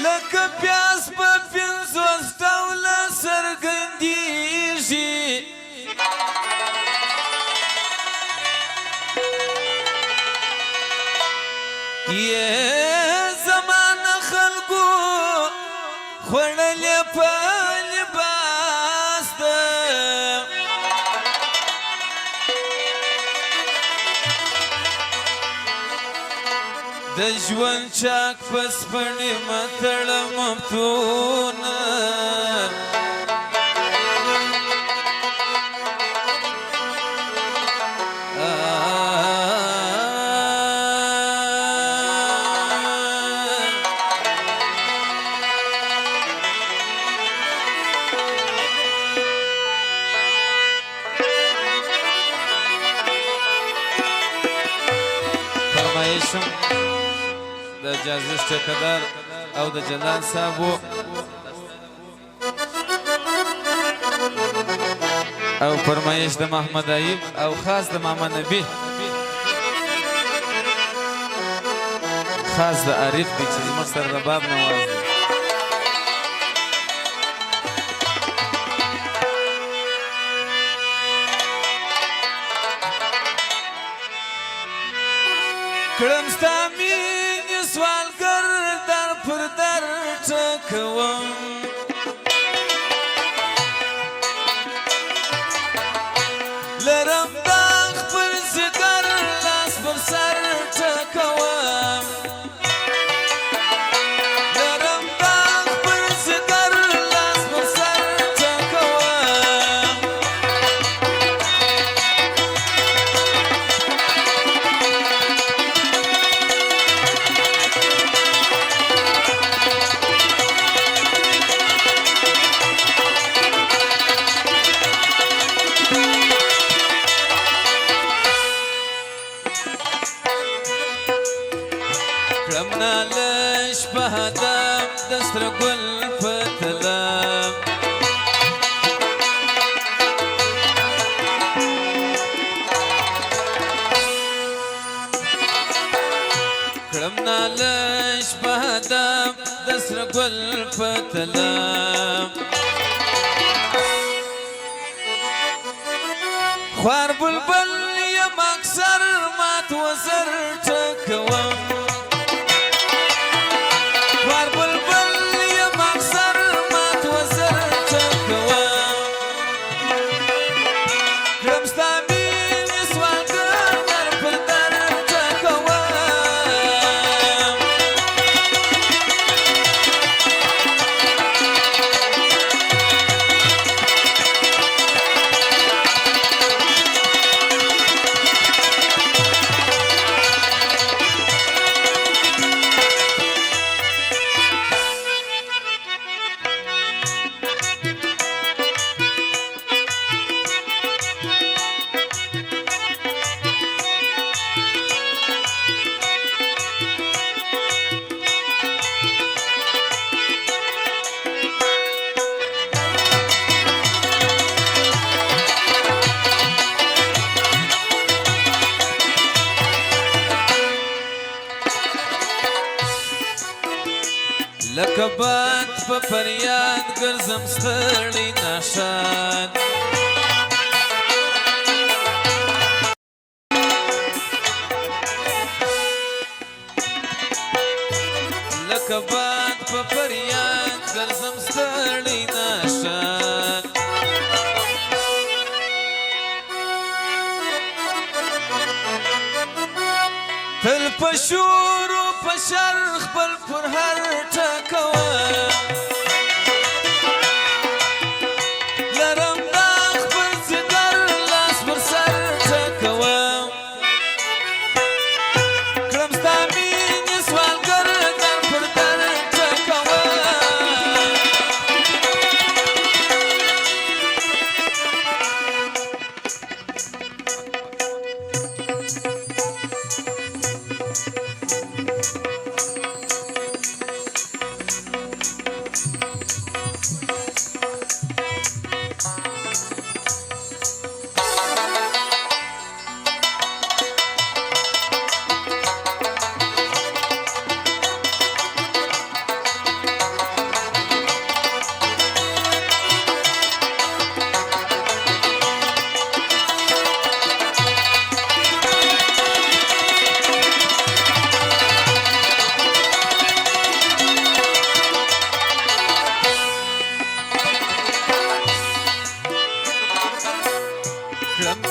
لکه پیاز په پنځوس ډوله څرګندېږي زمانه خلکو خوړلې په لباس ده د ژوند چاک په سپڼې مه تړه مفتونه فرمایشم د جازش ټکدار او د جلال صاحبو او فرمایش د محمد ایوب او خاص د ماما نبی خاص د عارف دی چې زموږ سره د باب نواز دی کړم ستا مینې سوالګر در پر در ټکوم لرم دا خپل ځګر لاس پر سر ټکوم لرم دا خپل ځګر لاس پر سر ټکوم کړم نالش په هدف د سره ګل په تلم کړم نالش په هدف د سره ګل په تلم خوار بلبل یم اکثر مات وزر ټکوم لکه باد په فریاد ګرځم ستړی ناشاد لکه باد په فریاد ګرځم ستړی ناشاد تل په شور و په شر خپل پر هر ټکوم لرم دا خپل ځګر لاس پر سر ټکوم کړم ستا مینې سوالګر در پر در ټکوم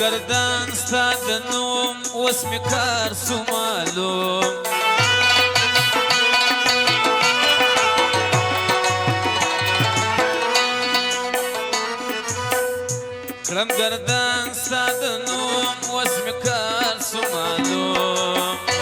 گردان ستا د نوم اوس مې کار سو معلوم کړم گردان ستا د نوم اوس مې کار سو معلوم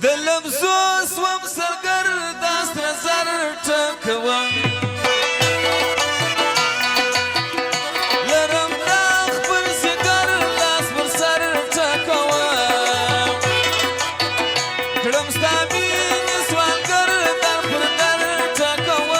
د لمسو سوم سرګرد سره زر ټکوم لرم داغ پر ځیګر لاس پر سر ټکوم کړم ستا مینې سوالګر در پر در ټکوم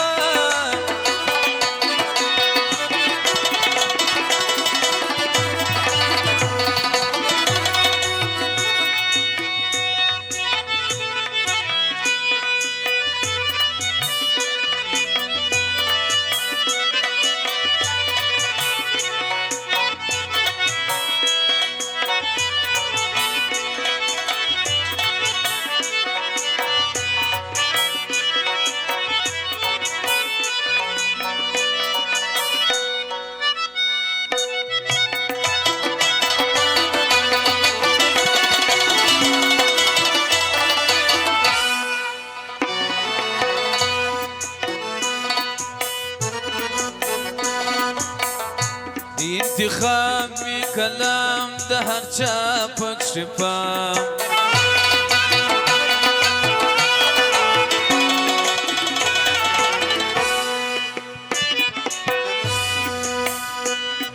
انتخاب می کلام د هر چا پکښې پام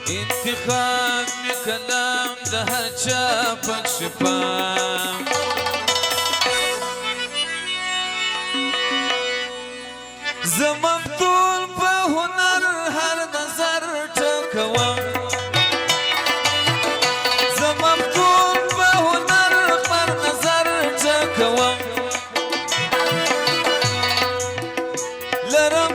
انتخاب می کلام د هر چا پکښې پام زه مفتون په هنر هر نظر ټکوم لرم